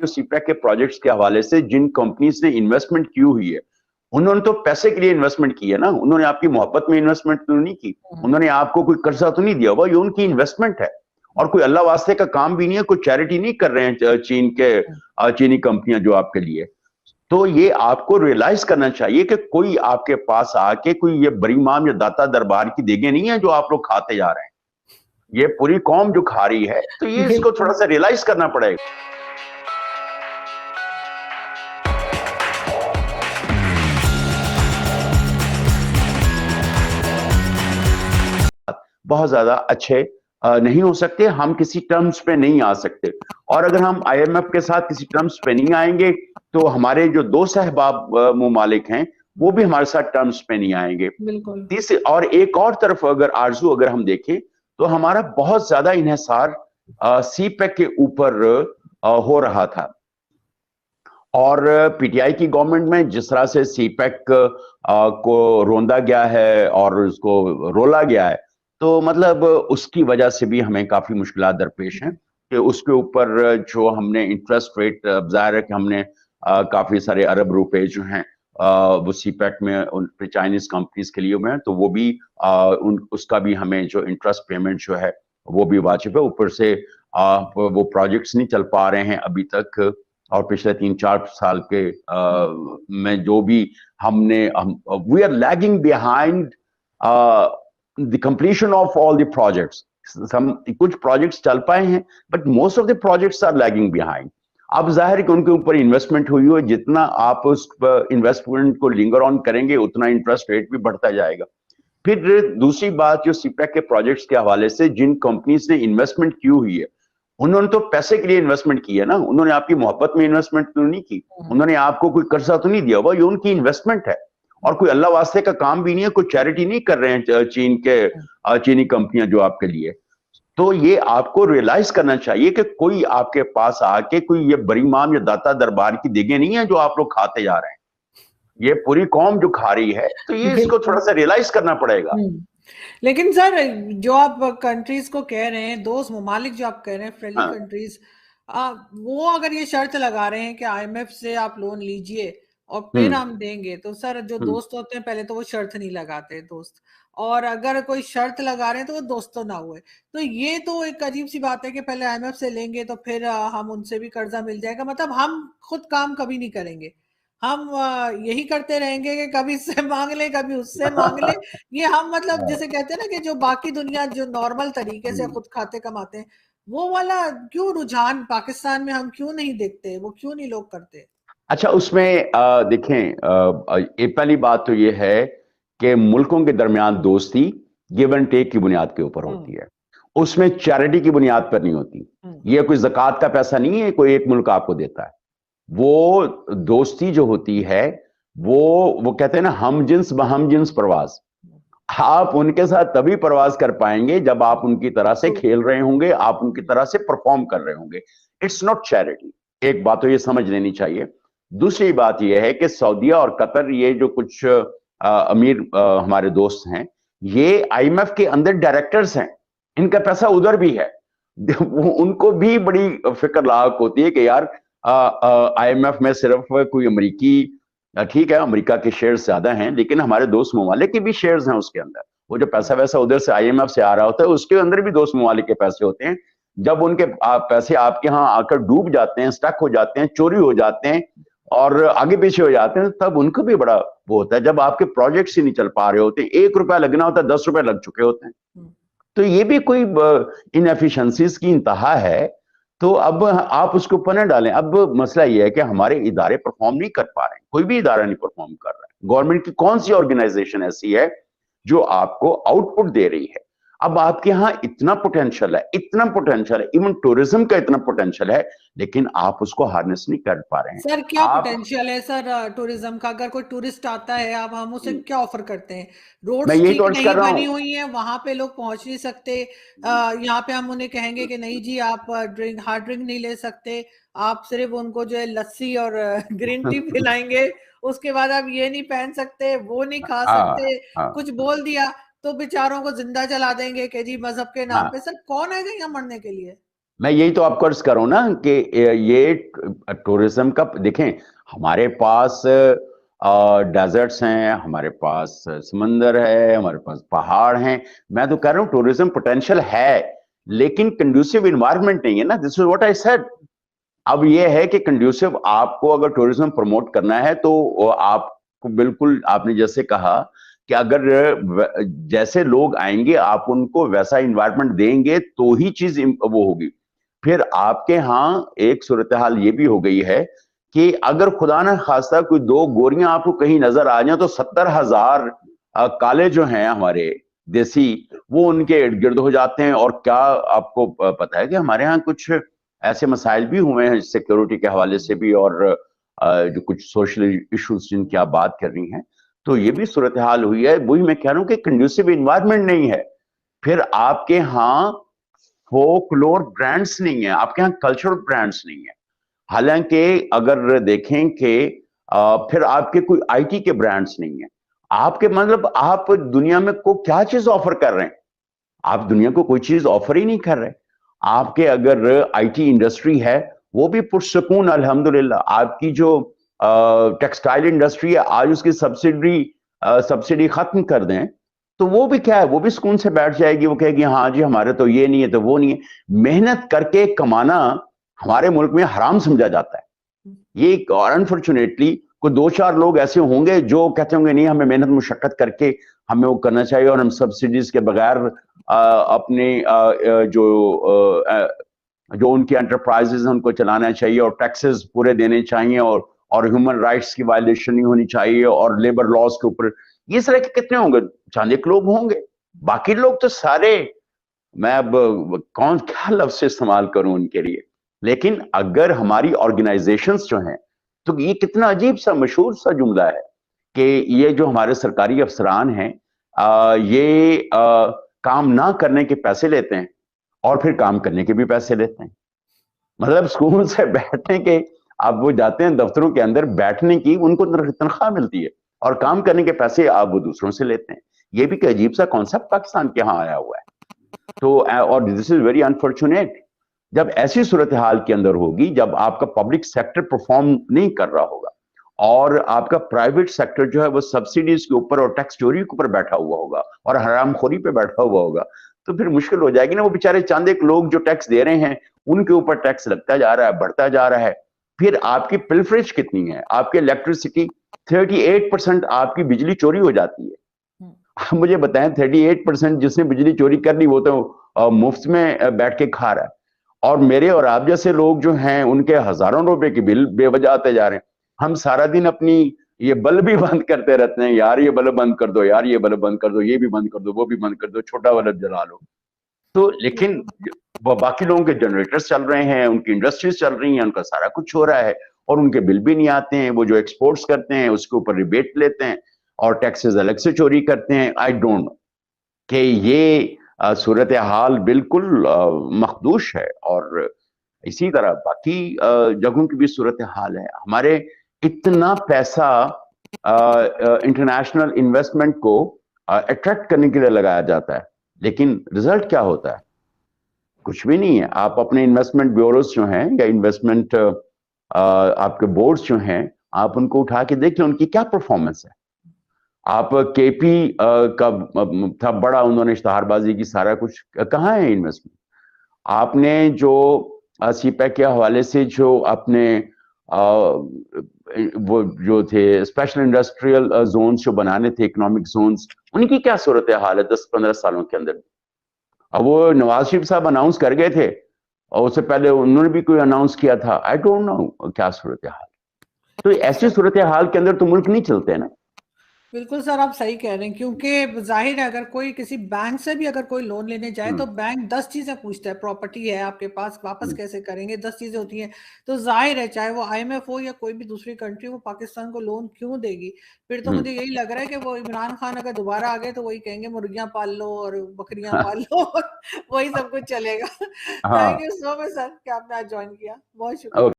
जो सीपैक के प्रोजेक्ट्स के हवाले से जिन कंपनीज ने इन्वेस्टमेंट की हुई है, उन्होंने तो पैसे के लिए इन्वेस्टमेंट की है ना, उन्होंने आपकी मोहब्बत में इन्वेस्टमेंट तो नहीं की, उन्होंने आपको कोई कर्जा तो नहीं दिया हुआ, ये उनकी इन्वेस्टमेंट है। और कोई अल्लाह वास्ते का काम भी नहीं है, कोई चैरिटी नहीं कर रहे हैं चीनी कंपनियां जो आपके लिए। तो ये आपको रियलाइज करना चाहिए कि कोई आपके पास आके कोई ये बरीमाम या दाता दरबार की देगे नहीं है जो आप लोग खाते जा रहे हैं, ये पूरी कौम जो खा रही है, तो ये इसको थोड़ा सा रियलाइज करना पड़ेगा। बहुत ज्यादा अच्छे नहीं हो सकते, हम किसी टर्म्स पे नहीं आ सकते, और अगर हम आईएमएफ के साथ किसी टर्म्स पे नहीं आएंगे तो हमारे जो दो सहबाब मुमालिक हैं वो भी हमारे साथ टर्म्स पे नहीं आएंगे। बिल्कुल। तीसरी और एक और तरफ अगर आरजू अगर हम देखें तो हमारा बहुत ज्यादा इन्हिसार सीपैक के ऊपर हो रहा था, और पीटीआई की गवर्नमेंट में जिस तरह से सीपैक को रोंदा गया है और उसको रोला गया है, तो मतलब उसकी वजह से भी हमें काफी मुश्किलात दरपेश हैं कि उसके ऊपर जो हमने इंटरेस्ट रेट, जाहिर है कि हमने काफी सारे अरब रुपए जो हैं वो सीपैक में उन चाइनीज कंपनीज के लिए हुए हैं, तो वो भी उसका भी हमें जो इंटरेस्ट पेमेंट जो है वो भी वाजिब है। ऊपर से वो प्रोजेक्ट्स नहीं चल पा रहे हैं अभी तक, और पिछले 3-4 साल के में जो भी हमने we are lagging behind the completion of all the projects. कुछ प्रोजेक्ट्स चल पाए हैं but most of the projects are lagging behind. अब जाहिर है कि उनके ऊपर इन्वेस्टमेंट हुई है, जितना आप उस इन्वेस्टमेंट को लिंगर ऑन करेंगे उतना इंटरेस्ट रेट भी बढ़ता जाएगा। फिर दूसरी बात, जो सीपैक के प्रोजेक्ट्स के हवाले से जिन कंपनीज ने इन्वेस्टमेंट की हुई है, उन्होंने तो पैसे के लिए इन्वेस्टमेंट की है ना, उन्होंने आपकी मोहब्बत में इन्वेस्टमेंट तो नहीं की, उन्होंने आपको कोई कर्जा तो नहीं दिया हुआ, ये उनकी इन्वेस्टमेंट है। और कोई अल्लाह वास्ते का काम भी नहीं है, कोई चैरिटी नहीं कर रहे हैं चीनी कंपनियां जो आपके लिए। तो ये आपको रियलाइज करना चाहिए कि कोई आपके पास आके कोई ये बरीमाम या दाता दरबार की देगे नहीं है जो आप लोग खाते जा रहे हैं, ये पूरी कौम जो खा रही है, तो ये इसको थोड़ा सा रियलाइज करना पड़ेगा। लेकिन सर, जो आप कंट्रीज को कह रहे हैं, दोस्त ममालिक जो आप कह रहे हैं, फ्रेंडली कंट्रीज, वो अगर ये शर्त लगा रहे हैं कि आईएमएफ से आप लोन लीजिए और फिर हम देंगे, तो सर जो दोस्त होते हैं पहले तो वो शर्त नहीं लगाते दोस्त, और अगर कोई शर्त लगा रहे हैं तो वो दोस्त तो ना हुए। तो ये तो एक अजीब सी बात है कि पहले आईएमएफ से लेंगे तो फिर हम उनसे भी कर्जा मिल जाएगा, मतलब हम खुद काम कभी नहीं करेंगे, हम यही करते रहेंगे कि कभी इससे मांग ले कभी उससे मांग ले। ये हम मतलब जिसे कहते हैं ना कि जो बाकी दुनिया जो नॉर्मल तरीके से खुद खाते कमाते हैं, वो वाला क्यों रुझान पाकिस्तान में हम क्यों नहीं देखते, वो क्यों नहीं लोग करते? अच्छा, उसमें देखें, एक पहली बात तो ये है कि मुल्कों के दरमियान दोस्ती गिव एंड टेक की बुनियाद के ऊपर होती है, उसमें चैरिटी की बुनियाद पर नहीं होती। ये कोई ज़कात का पैसा नहीं है कोई एक मुल्क आपको देता है। वो दोस्ती जो होती है वो कहते हैं ना, हम जिन्स बहम जिन्स परवाज। आप उनके साथ तभी परवाज कर पाएंगे जब आप उनकी तरह से खेल रहे होंगे, आप उनकी तरह से परफॉर्म कर रहे होंगे। It's not charity. एक बात तो ये समझ लेनी चाहिए। दूसरी बात यह है कि सऊदीया और कतर, ये जो कुछ अमीर हमारे दोस्त हैं, ये आईएमएफ के अंदर डायरेक्टर्स हैं, इनका पैसा उधर भी है। उनको भी बड़ी फिक्र लाक होती है कि यार आईएमएफ में सिर्फ कोई अमरीकी, ठीक है अमेरिका के शेयर्स ज्यादा हैं, लेकिन हमारे दोस्त ममालिक के भी शेयर्स हैं उसके अंदर। वो जो पैसा वैसा उधर से आईएमएफ से आ रहा होता है, उसके अंदर भी दोस्त ममालिक के पैसे होते हैं। जब उनके पैसे आपके यहाँ आकर डूब जाते हैं, स्टक हो जाते हैं, चोरी हो जाते हैं और आगे पीछे हो जाते हैं, तब उनको भी बड़ा वो होता है। जब आपके प्रोजेक्ट्स ही नहीं चल पा रहे होते, 1 रुपया लगना होता है, 10 रुपए लग चुके होते हैं। तो ये भी कोई इनएफिशिएंसीज की इंतहा है। तो अब आप उसको ऊपर न डालें। अब मसला ये है कि हमारे इदारे परफॉर्म नहीं कर पा रहे हैं, कोई भी इदारा नहीं परफॉर्म कर रहा है। गवर्नमेंट की कौन सी ऑर्गेनाइजेशन ऐसी है जो आपको आउटपुट दे रही है? अब आपके यहाँ इतना पोटेंशियल है, इतना पोटेंशियल है, इवन टूरिज्म का इतना पोटेंशियल है, लेकिन आप उसको हार्नेस नहीं कर पा रहे हैं। सर क्या पोटेंशियल है सर टूरिज्म का? अगर कोई टूरिस्ट आता है, अब हम उसे क्या ऑफर करते हैं? रोड्स ठीक नहीं बनी हुई है, वहां पे लोग पहुंच नहीं सकते। यहाँ पे हम उन्हें कहेंगे कि नहीं जी आप हार्ड ड्रिंक नहीं ले सकते, आप सिर्फ उनको जो है लस्सी और ग्रीन टी पिलाएंगे, उसके बाद आप ये नहीं पहन सकते, वो नहीं खा सकते। कुछ बोल दिया तो बेचारों को जिंदा जला देंगे कि जी मजहब के नाम पे। सर कौन आएगा यहाँ मरने के लिए? मैं यही तो आपको अर्ज कर रहा हूं ना कि ये टूरिज्म का देखें, हमारे पास डेजर्ट्स हैं, हमारे पास समंदर है, हमारे पास पहाड़ हैं। मैं तो कह रहा हूं टूरिज्म पोटेंशियल है, लेकिन कंड्यूसिव इन्वायरमेंट नहीं है ना। This is what I said. अब ये है कि कंड्यूसिव, आपको अगर टूरिज्म प्रमोट करना है तो आपको बिल्कुल, आपने जैसे कहा कि अगर जैसे लोग आएंगे आप उनको वैसा इन्वायरमेंट देंगे तो ही चीज वो होगी। फिर आपके यहाँ एक सूरत हाल ये भी हो गई है कि अगर खुदा ना खास्ता कोई दो गोरियां आपको कहीं नजर आ जाए तो 70,000 काले जो हैं हमारे देसी, वो उनके इर्द गिर्द हो जाते हैं। और क्या आपको पता है कि हमारे यहाँ कुछ ऐसे मसाइल भी हुए हैं सिक्योरिटी के हवाले से भी, और जो कुछ सोशल इश्यूज जिनकी आप बात कर रही हैं, तो ये भी सूरत हाल हुई है। वही मैं कह रहा हूं कि कंड्यूसिव इन्वायरमेंट नहीं है। फिर आपके यहाँ फोकलोर ब्रांड्स नहीं है, आपके यहाँ कल्चरल ब्रांड्स नहीं है। हालांकि अगर देखें कि फिर आपके कोई आईटी के ब्रांड्स नहीं है। आपके मतलब आप दुनिया में को क्या चीज ऑफर कर रहे हैं? आप दुनिया को कोई चीज ऑफर ही नहीं कर रहे। आपके अगर आईटी इंडस्ट्री है वो भी पुरसकून अल्हम्दुलिल्लाह। आपकी जो टेक्सटाइल इंडस्ट्री है, आज उसकी सब्सिडी खत्म कर दें तो वो भी क्या है, वो भी सुकून से बैठ जाएगी। वो कहेगी हाँ जी हमारे तो ये नहीं है तो वो नहीं है। मेहनत करके कमाना हमारे मुल्क में हराम समझा जाता है। ये, और अनफॉर्चुनेटली कोई दो चार लोग ऐसे होंगे जो कहते होंगे नहीं हमें मेहनत मुशक्कत करके हमें वो करना चाहिए, और हम सब्सिडीज के बगैर अपने जो उनकी एंटरप्राइजेज हैं उनको चलाना चाहिए, और टैक्सेस पूरे देने चाहिए, और ह्यूमन राइट्स की वायलेशन नहीं होनी चाहिए, और लेबर लॉज के ऊपर। ये तरह के कितने होंगे? चंद एक लोग होंगे। बाकी लोग तो सारे, मैं अब कौन क्या लफ्ज इस्तेमाल करूं उनके लिए। लेकिन अगर हमारी ऑर्गेनाइजेशंस जो हैं, तो ये कितना अजीब सा मशहूर सा जुमला है कि ये जो हमारे सरकारी अफसरान हैं ये काम ना करने के पैसे लेते हैं और फिर काम करने के भी पैसे लेते हैं। मतलब स्कूल से बैठने के, आप वो जाते हैं दफ्तरों के अंदर बैठने की, उनको तनख्वाह मिलती है, और काम करने के पैसे आप वो दूसरों से लेते हैं। ये भी एक अजीब सा कॉन्सेप्ट पाकिस्तान के यहाँ आया हुआ है। तो और दिस इज वेरी अनफॉर्चुनेट। जब ऐसी सूरत हाल के अंदर होगी, जब आपका पब्लिक सेक्टर परफॉर्म नहीं कर रहा होगा और आपका प्राइवेट सेक्टर जो है वो सब्सिडीज के ऊपर और टैक्स चोरी के ऊपर बैठा हुआ होगा और हरामखोरी पे बैठा हुआ होगा, तो फिर मुश्किल हो जाएगी ना। वो बेचारे चंद एक लोग जो टैक्स दे रहे हैं उनके ऊपर टैक्स लगता जा रहा है, बढ़ता जा रहा है। फिर आपकी पिल्फरेज कितनी है? आपकी इलेक्ट्रिसिटी 38% आपकी बिजली चोरी हो जाती है। आप मुझे बताएं, 38% जिसने बिजली चोरी कर ली वो तो मुफ्त में बैठ के खा रहा है। और मेरे और आप जैसे लोग जो हैं उनके हजारों रुपए के बिल बेवजह आते जा रहे हैं। हम सारा दिन अपनी ये बल्ब भी बंद करते रहते हैं, यार ये बल्ब बंद कर दो, यार ये बल्ब बंद कर दो, ये भी बंद कर दो, वो भी बंद कर दो, छोटा बल्ब जला लो। तो लेकिन बाकी लोगों के जनरेटर्स चल रहे हैं, उनकी इंडस्ट्रीज चल रही हैं, उनका सारा कुछ हो रहा है, और उनके बिल भी नहीं आते हैं। वो जो एक्सपोर्ट्स करते हैं उसके ऊपर रिबेट लेते हैं और टैक्सेस अलग से चोरी करते हैं। आई डोंट नो कि ये सूरत हाल बिल्कुल मखदूश है। और इसी तरह बाकी जगहों की भी सूरत हाल है। हमारे इतना पैसा इंटरनेशनल इन्वेस्टमेंट को अट्रैक्ट करने के लिए लगाया जाता है, लेकिन रिजल्ट क्या होता है? कुछ भी नहीं है। आप अपने इन्वेस्टमेंट ब्यूरोज जो हैं या इन्वेस्टमेंट आपके बोर्ड्स जो हैं, आप उनको उठा के देखिए उनकी क्या परफॉर्मेंस है। आप केपी का था बड़ा, उन्होंने इश्तहारबाजी की, सारा कुछ, कहाँ है इन्वेस्टमेंट? आपने जो सीपैक के हवाले से जो अपने वो जो थे स्पेशल इंडस्ट्रियल जोन्स जो बनाने थे, इकोनॉमिक जोन्स, उनकी क्या सूरत हाल है 10-15 सालों के अंदर? अब वो नवाज शरीफ साहब अनाउंस कर गए थे और उससे पहले उन्होंने भी कोई अनाउंस किया था। आई डोंट नो क्या सूरत हाल। तो ऐसी सूरत हाल के अंदर तो मुल्क नहीं चलते ना। बिल्कुल सर, आप सही कह रहे हैं, क्योंकि जाहिर है अगर कोई किसी बैंक से भी अगर कोई लोन लेने जाए तो बैंक 10 चीजें पूछता है। प्रॉपर्टी है आपके पास, वापस कैसे करेंगे, 10 चीजें होती हैं। तो जाहिर है चाहे वो आईएमएफ हो या कोई भी दूसरी कंट्री, वो पाकिस्तान को लोन क्यों देगी? फिर तो मुझे यही लग रहा है कि वो इमरान खान अगर दोबारा आ गए तो वही कहेंगे मुर्गियां पाल लो और बकरियां पाल लो और वही सब कुछ चलेगा। थैंक हाँ। यू सो मच सर कि आपने आज ज्वाइन किया, बहुत शुक्रिया।